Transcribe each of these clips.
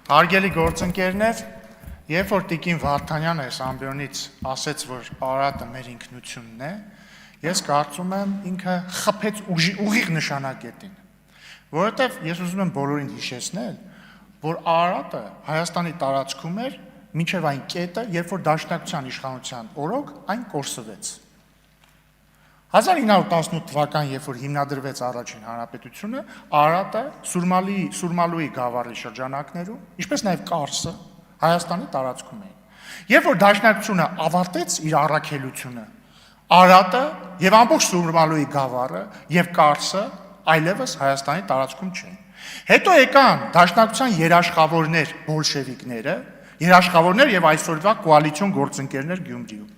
Հարգելի գործընկերներ, երբ որ Տիկին Վարդանյանը Սամբյոնից ասեց, որ Արարատը մեր ինքնությունն է, ես կարծում եմ ինքը խփեց ուղիղ նշանակետին, որովհետև ես ուզում եմ բոլորին հիշեցնել, որ Արարատը Հայաստանի տարածքում էր մինչև այն կետը, երբ որ Դաշնակցության իշխանության օրոք այն կորսվեց։ 1918 թվական, երբ որ հիմնադրվեց առաջին հանրապետությունը, Արարատը Սուրմալուի գավառի շրջանակներում, ինչպես նաև Կարսը Հայաստանի տարածքում էին։ Երբ որ Դաշնակցությունը ավարտեց իր առաքելությունը, Արարատը եւ ամբողջ Սուրմալուի գավառը եւ Կարսը այլևս Հայաստանի տարածքում չեն։ Հետո եկան Դաշնակցության երաշխավորներ բոլշևիկները, երաշխավորներ եւ այսօրվա կոալիցիոն գործընկերներ Գյումրիում։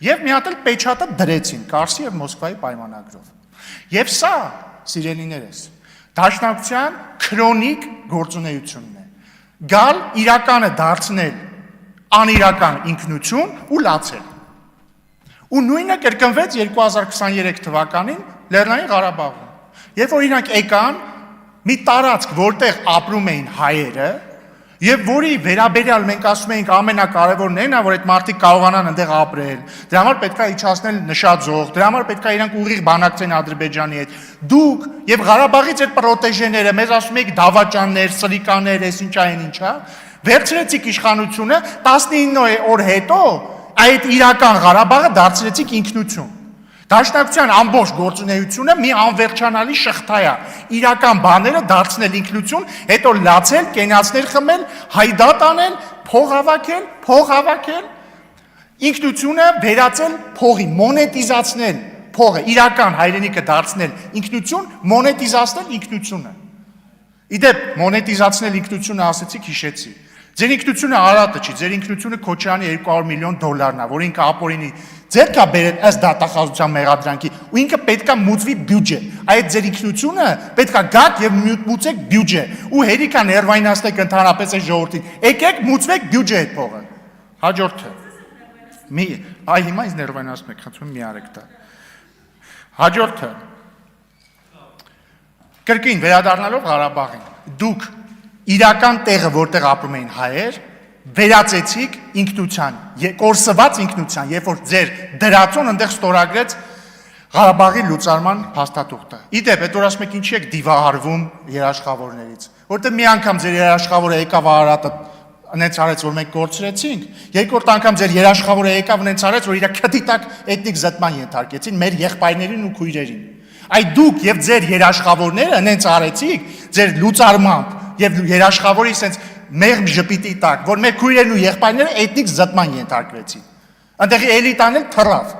Եվ մի հատ էլ պեչատը դրեցին Կարսի եւ Մոսկվայի պայմանագրով։ Եվ սա, սիրելիներս, Դաշնակցության քրոնիկ գործունեությունն է։ Գալ իրականը դարձնել անիրական ինքնություն ու լացել։ Ու նույնը կրկնվեց 2023 թվականին Լեռնային Ղարաբաղում։ Երբ որ իրանք եկան մի տարածք, որտեղ ապրում էին հայերը, եւ որի վերաբերյալ մենք ասում ենք ամենակարևորն է նա, որ այդ մարդիկ կարողանան այնտեղ ապրել, դրա համար պետք է իջացնել նշաձող, դրա համար պետք է իրանք ուղիղ բանակցեն Ադրբեջանի հետ։ Դուք եւ Ղարաբաղից այդ պրոտեժեները մեզ ասում եք դավաճաններ, սրիկաներ, էս ինչա են ինչա, վերցրեցիք իշխանությունը 19 օր հետո այդ իրական Ղարաբաղը դարձրեցիք ինքնություն։ Դաշնակցության ամբողջ գործունեությունը մի անվերջանալի շղթա է, իրական բաները դարձնել ինքնություն, հետո լացել, կենացներ խմել, հայդատ անել, փող հավաքել, ինքնությունը վերածել փողի, մոնետիզացնել փողը, իրական հայրենիքը դարձնել ինքնություն, մոնետիզացնել ինքնությունը։ Իդեպ մոնետիզացնել ինքնությունը ասեցիք, հիշեցի։ Ձեր ինքնությունը Արարատը չի, ձեր ինքնությունը Քոչարյանի $200 միլիոն է, որ ինքը ապօրինի ձեր կա բերել ըստ դատախազության մեղադրանքի, ու ինքը պետքա մուծվի բյուջե։ Այդ ձեր ինքնությունը պետքա գաք եւ մուծեք բյուջե, ու հերիքա ներվայնացնեք ընդհանրապես այս ժողովրդին։ Եկեք մուծվեք բյուջե այդ փողը։ Հաջորդը։ Այ հիմա ինձ ներվայնացնում եք, խնդրում եմ մի արեք դա։ Հաջորդը։ Կրկին վերադառնալով Ղարաբաղին, դուք իրական տեղը, որտեղ ապրում էին հայեր, վերածեցիք ինքնության, կորսված ինքնության, երբ որ ձեր դրածոն այնտեղ ստորագրեց Ղարաբաղի լուծարման փաստաթուղթը։ Իդեպ, այդ որ ասում եք ինչի եք դիվահարվում երաշխավորներից, որտեղ մի անգամ ձեր երաշխավորը եկավ Արարատը նենց արեց, որ մենք կորցրեցինք, երկրորդ անգամ ձեր երաշխավորը եկավ նենց արեց, որ իր քթի տակ էթնիկ զտման ենթարկեցին մեր եղբայրներին ու քույրերին։ Այդ դուք եւ ձեր երաշխավորները նենց արեցիք ձեր լուծարմամբ եւ երաշխավորի sense մեղմ ժպիտի տակ, որ մեր քույրերն ու եղբայրները էթնիկ զտման ենթարկվեցին։ Այնտեղի էլիտան էլ թռավ,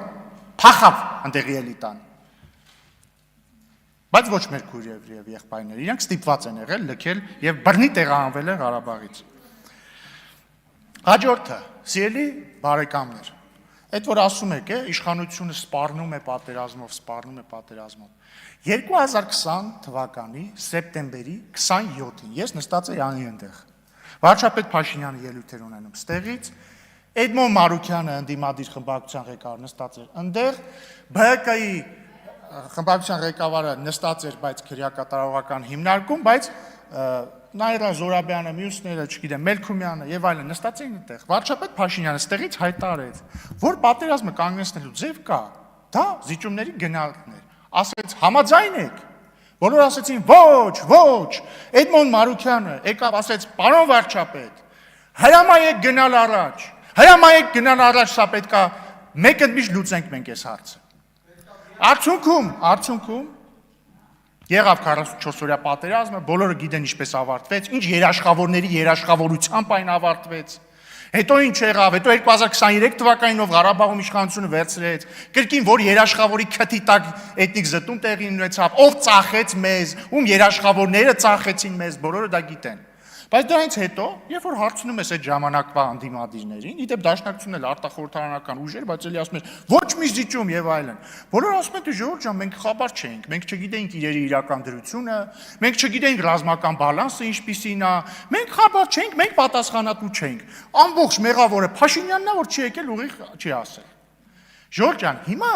փախավ այնտեղի էլիտան։ Բայց ոչ մեր քույրեր եւ եղբայրները, իրանք ստիպված են եղել լքել եւ բռնի տեղահանվել են Ղարաբաղից։ Հաջորդը, սիրելի բարեկամներ, այդ որ ասում եք, իշխանությունը սպառնում է պատերազմով։ 2020 թվականի սեպտեմբերի 27-ին ես նստած էի անի այնտեղ։ Վարչապետ Փաշինյանը ելույթ էր ունենում ստեղից, Էդմոն Մարուկյանը ընդդիմադիր խմբակցության ղեկավար նստած էր այնտեղ, ԲՀԿ-ի խմբակցության ղեկավարը նստած էր, բայց քրեակատարողական հիմնարկում, բայց Նայրա Զորաբյանը, մյուսները, չգիտեմ, Մելքումյանը եւ այլն նստած էին այնտեղ։ Վարչապետ Փաշինյանը ստեղից հայտարարեց, որ պատերազմը կանգնեցնելու ձև կա, դա զիջումների գնալն էր։ Ասեց համաձայն եք։ Բոլորը ասեցին ոչ, Էդմոն Մարուկյանը եկավ ասեց պարոն վարչապետ, հրամայեք գնալ առաջ, սա պետքա մեկ ընդմիշտ լուծենք մենք այս հարցը։ Արդյունքում եղավ 44-օրյա պատերազմը, բոլորը գիտեն ինչպես ավարտվեց, ինչ երաշխավորների երաշխավորությամբ այն ավարտվեց։ Հետո ինչ եղավ, հետո 2023 թվականին ով Ղարաբաղում իշխանությունը վերցրեց, կրկին որ երաշխավորի քթի տակ էթնիկ զտում տեղի ունեցավ, ով ծախեց մեզ, ում երաշխավորները ծախեցին մեզ, բոլորը դա գիտեն։ Բայց դրանից հետո, երբ որ հարցնում ես այդ ժամանակվա անդիմադիրներին, իդեպ Դաշնակցությունն էլ արտախորհրդարանական ուժեր, բայց էլի ասում են ոչ մի զիջում եւ այլն։ Բոլորը ասում են դե ժողովուրդ ջան, մենք խաբար չենք, մենք չգիտենք իրերի իրական դրությունը, մենք չգիտենք ռազմական բալանսը ինչպիսին է, մենք խաբար չենք, մենք պատասխանատու չենք։ Ամբողջ մեղավորը Փաշինյանն է, որ չի եկել ուղիղ չի ասել։ Ժողովուրդ ջան, հիմա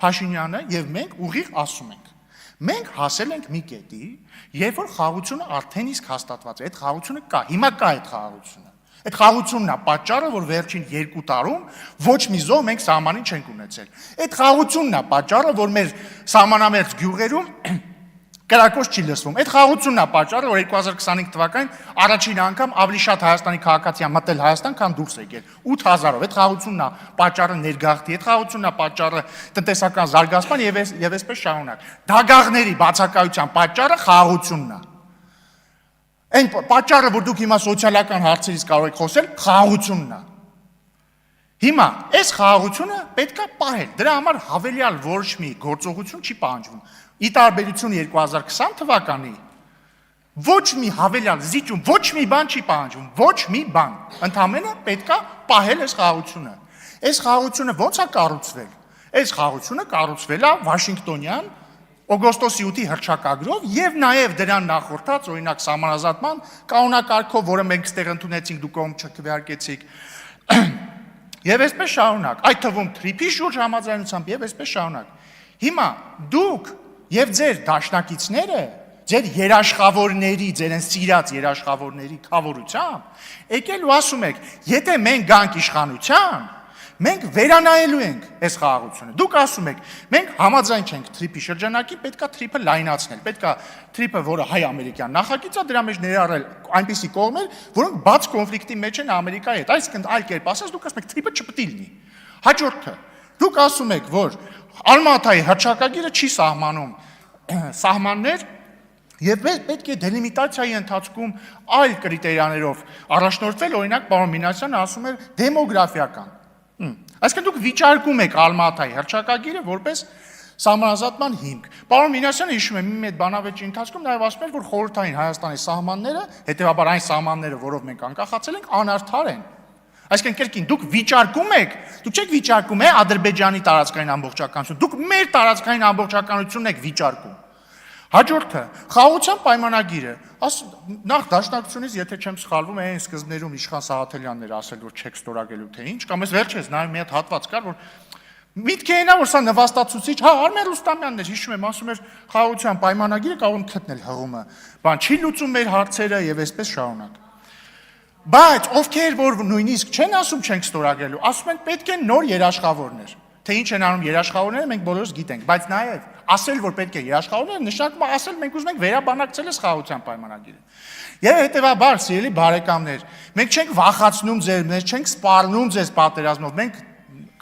Փաշինյանը եւ մենք ուղիղ ասում ենք։ Մենք հասել ենք մի կետի, երբ որ խաղաղությունը արդեն իսկ հաստատված է, այդ խաղաղությունը կա, հիմա կա այդ խաղաղությունը։ Այդ խաղաղությունն է պատճառը, որ վերջին 2 տարում ոչ մի զոհ մենք սահմանին չենք ունեցել։ Այդ խաղաղությունն է պատճառը, որ մեր սահմանամերձ գյուղերում կրակոց չի լսվում։ Այդ խաղաղությունն է պատճառը, որ 2025 թվականին առաջին անգամ ավելի շատ Հայաստանի քաղաքացի մտել Հայաստան, քան դուրս եկել 8000-ով։ Այդ խաղաղությունն է պատճառը ներգաղթի, այդ խաղաղությունն է պատճառը տնտեսական զարգացման եւ այսպես շարունակ։ Դագաղների բացակայության պատճառը խաղաղությունն է։ Այն պատճառը, որ դուք հիմա սոցիալական հարցերից կարող եք խոսել, խաղաղությունն է։ Հիմա այս խաղաղությունը պետքա պահել։ Դրա համար հավելյալ ոչ մի գործողություն չի պահանջվում։ Ի տարբերություն 2020 թվականի ոչ մի հավելյալ զիջում, ոչ մի բան չի պահանջվում, ոչ մի բան։ Ընդհանրապես պետքա պահել այս խաղաղությունը։ Այս խաղաղությունը ո՞նց է կառուցվել։ Այս խաղաղությունը կառուցվել է Վաշինգտոնյան օգոստոսի 8-ի հռչակագրով եւ նաեւ դրան նախորդած օրինակ սահմանազատման կանոնակարգով, որը մենք ստեղ ընդունեցինք, դուք կողմ չքվեարկեցիք։ Եվ այսպես շարունակ, այդ թվում թրիփի շուրջ համաձայնությամբ եւ այսպես շարունակ։ Հիմա դուք եւ ձեր դաշնակիցները, ձեր երաշխավորների, ձեր են սիրած երաշխավորների խավորությամբ եկել ու ասում եք, եթե մենք գանք իշխանության, մենք վերանայելու ենք այս խաղաղությունը։ Դուք ասում եք, մենք համաձայն չենք թրիփի շրջանակին, պետքա թրիփը լայնացնել, պետքա թրիփը, որը հայ-ամերիկյան նախագիծ է, դրա մեջ ներառել այնպիսի կողմեր, որոնք բաց կոնֆլիկտի մեջ են Ամերիկայի հետ։ Այսինքն այլ կերպ ասած, դուք ասում եք թրիփը չպետք է լինի։ Հաջորդը, դուք ասում եք, որ Ալմատայի հռչակագիրը չի սահմանում սահմաններ եւ պետք է դելիմիտացիայի ընթացքում այլ կրիտերիաներով առաջնորդվել, օրինակ պարոն Մինասյանը ասում էր դեմոգրաֆիական։ Այսինքն դուք վիճարկում եք Ալմատայի հռչակագիրը որպես սահմանազատման հիմք։ Պարոն Մինասյանը հիշում է մի այդ բանավեճի ընթացքում նաև ասում էր, որ խորհրդային Հայաստանի սահմանները, հետեւաբար այն սահմանները, որով մենք անկախացել ենք, անարդար են։ Այսինքն կերկին դուք վիճարկում եք, դուք չեք վիճարկում Ադրբեջանի տարածքային ամբողջականություն, դուք մեր տարածքային ամբողջականությունն եք վիճարկում։ Հաջորդը, խաղաղության պայմանագիրը, նախ դաշնակցությունից, եթե չեմ սխալվում, այն սկզբներում Իշխան Սաղաթելյանն էր ասել, որ չեք ստորագրելու թե ինչ, կամ ես վերջերս նայում մի հատ հատված կար, որ միտքը այնա, որ սա նվաստացուցիչ, Արմեն Ռուստամյանն էր, հիշում եմ, ասում էր խաղաղության պայմանագիրը կարող եմ գտնել հղումը, բան չի լուծում մեր հարցերը եւ այսպես շարունակ։ Բայց ովքեր որ նույնիսկ չեն ասում չենք ստորագրելու, ասում են պետք է նոր երաշխավորներ։ Թե ինչ են անում երաշխավորները, մենք բոլորս գիտենք, բայց նաև ասել, որ պետք է երաշխավորներ, նշանակում է ասել, մենք ուզում ենք վերաբանակցել այս խաղաղության պայմանագիրը։ Եվ հետևաբար, սիրելի բարեկամներ, մենք չենք վախացնում ձեզ, մենք չենք սպառնում ձեզ պատերազմով, մենք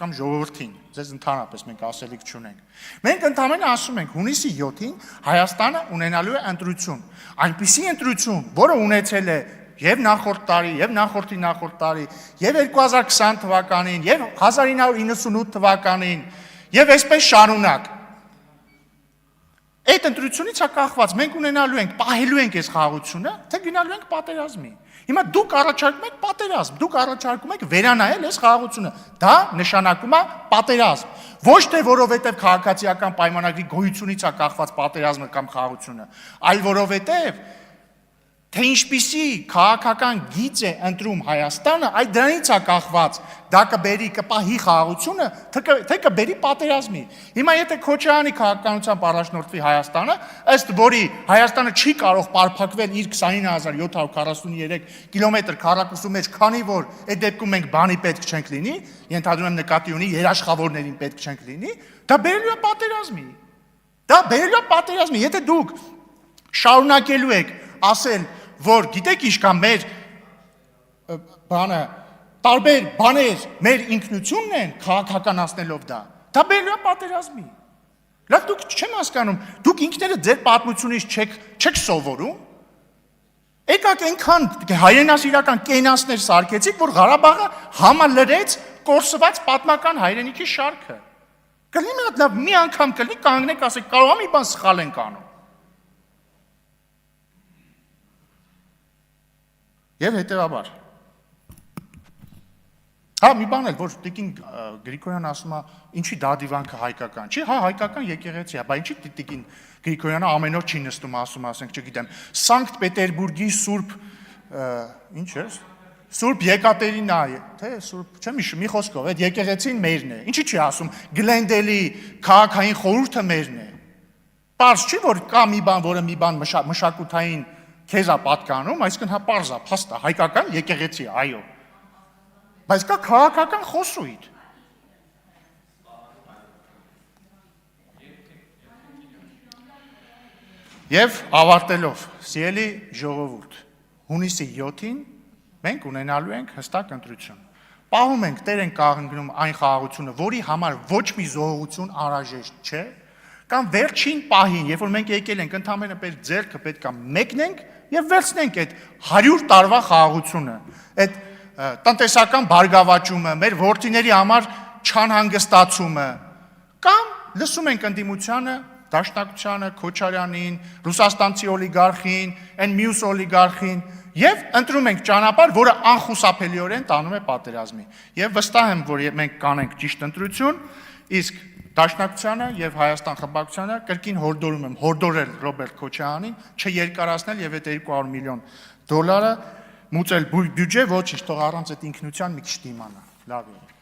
կամ ժողովրդին, ձեզ ընդհանրապես մենք ասելիք չունենք։ Մենք ընդհանրապես ասում ենք, հունիսի 7-ին Հայաստանը ունենալու է ընտրություն, այնպիսի ընտրություն, որը ունեցել է եւ նախորդ տարի, եւ նախորդ տարի, եւ 2020 թվականին, եւ 1998 թվականին, եւ այսպես շարունակ։ Այդ ընտրությունից է կախված, մենք ունենալու ենք, պահելու ենք այս խաղաղությունը, թե գնալու ենք պատերազմի։ Հիմա դուք առաջարկում եք պատերազմ, դուք առաջարկում եք վերանայել այս խաղաղությունը։ Դա նշանակում է պատերազմ։ Ոչ թե որովհետեւ քաղաքացիական պայմանագրի գոյությունից է կախված պատերազմը կամ խաղաղությունը, այլ որովհետեւ թե ինչպիսի քաղաքական գիծ է ընտրում Հայաստանը, այդ դրանից է կախված, դա կբերի կպահի խաղաղությունը, թե կբերի պատերազմի։ Հիմա եթե Քոչարյանի քաղաքականությամբ առաջնորդվի Հայաստանը, ըստ որի Հայաստանը չի կարող պարփակվել իր 29743 կիլոմետր քառակուսու մեջ, քանի որ այդ դեպքում մենք բանի պետք չենք լինի, ենթադրում եմ նկատի ունի երաշխավորներին պետք չենք լինի, դա բերելու է պատերազմի։ Դա բերելու է պատերազմի, եթե դուք շարունակելու եք ասել որ գիտեք ինչ կա մեր բանը տարբեր բաներ մեր ինքնությունն են քաղաքականացնելով դա բերելու է պատերազմի։ Լավ դուք չեմ հասկանում, դուք ինքներդ ձեր պատմությունից չեք սովորում։ Եկաք այնքան հայրենասիրական կենացներ սարքեցիք, որ Ղարաբաղը համալրեց կորսված պատմական հայրենիքի շարքը։ Կլինի լավ մի անգամ կլինի կանգնեք ասեք կարող է մի բան սխալ ենք անում։ Եվ հետևաբար։ Հա, մի բան էլ, որ Տիկին Գրիգորյանը ասում է, ինչի դադիվանքը հայկական չի, հա, հայկական եկեղեցի է, բայց ինչի Տիկին Գրիգորյանը ամեն օր չի նստում, ասում, ասենք, չգիտեմ, Սանկտ Պետերբուրգի Սուրբ, ինչ է, Սուրբ Եկատերինա, թե Սուրբ, չեմ հիշում, մի խոսքով, այդ եկեղեցին մերն է, ինչի չի ասում, Գլենդելի քաղաքային խորհուրդը մերն է։ Պարզ չի, որ կա մի բան, որը մի բան մշակութային քեզա պատկանում, այսինքն հա պարզ է, փաստ է, հայկական եկեղեցի, այո։ Բայց կա քաղաքական խոսույթ։ Եվ ավարտելով, սիրելի ժողովուրդ, հունիսի 7-ին մենք ունենալու ենք հստակ ընտրություն։ Պահում ենք Տեր են կանգնում այն խաղաղությունը, որի համար ոչ մի զոհություն անհրաժեշտ չէ, կամ վերջին պահին, երբ որ մենք եկել ենք, ընդհանրապես պետք ձեռքը պետք է մեկնենք եւ վերցնենք այդ 100 տարվա խաղաղությունը, այդ տնտեսական բարգավաճումը, մեր որդիների համար չանհանգստացումը, կամ լսում ենք ընդդիմությանը, Դաշնակցությանը, Քոչարյանին, ռուսաստանցի օլիգարխին, այն մյուս օլիգարխին եւ ընտրում ենք ճանապարհ, որը անխուսափելիորեն տանում է պատերազմի։ Եվ վստահ եմ, որ մենք կանենք ճիշտ ընտրություն, իսկ Դաշնակցությանը եւ Հայաստան խմբակցությանը կրկին հորդորում եմ հորդորել Ռոբերտ Քոչարյանին չերկարացնել եւ այդ 200 միլիոն դոլարը մուծել բյուջե, ոչինչ, թող առանց այդ ինքնության մի քիչ դիմանա։ Լավ է։